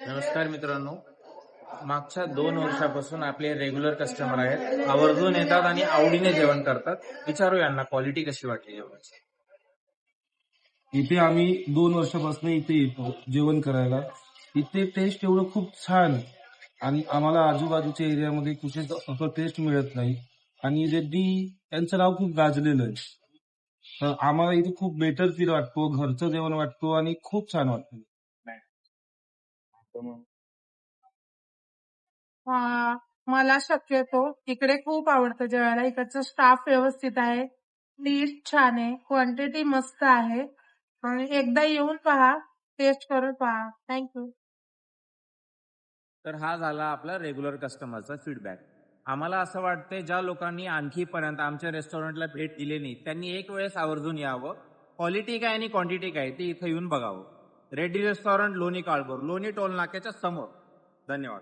नमस्कार मित्रांनो, मागच्या 2 वर्षापासून आपले रेग्युलर कस्टमर आहेत. आवर्जून येतात आणि आवडीने जेवण करतात. विचारू यांना क्वालिटी कशी वाटली जेवणाची. इथे आम्ही 2 वर्षापासून इथे येतो जेवण करायला. इथे टेस्ट एवढं खूप छान आणि आम्हाला आजूबाजूच्या एरियामध्ये कुठेच असं टेस्ट मिळत नाही. आणि रेड्डी यांचं नाव खूप गाजलेलं आहे. तर आम्हाला इथे खूप बेटर फील वाटतो, घरचं जेवण वाटतो आणि खूप छान वाटतं. मला शक्यतो इकडे खूप आवडतं जेवायला. इकडचं स्टाफ व्यवस्थित आहे, टेस्ट छान आहे, क्वांटिटी मस्त आहे आणि एकदा येऊन पहा, टेस्ट करून पहा. थँक्यू. तर हा झाला आपला रेग्युलर कस्टमरचा फीडबॅक. आम्हाला असं वाटतंय ज्या लोकांनी आणखीपर्यंत आमच्या रेस्टॉरंटला भेट दिली नाही त्यांनी एक वेळेस आवर्जून यावं. क्वालिटी काय आणि क्वांटिटी काय ते इथं येऊन बघावं. रेड्डी रेस्टॉरंट, लोणी काळभोर, लोणी टोल नाक्याच्या समोर. धन्यवाद.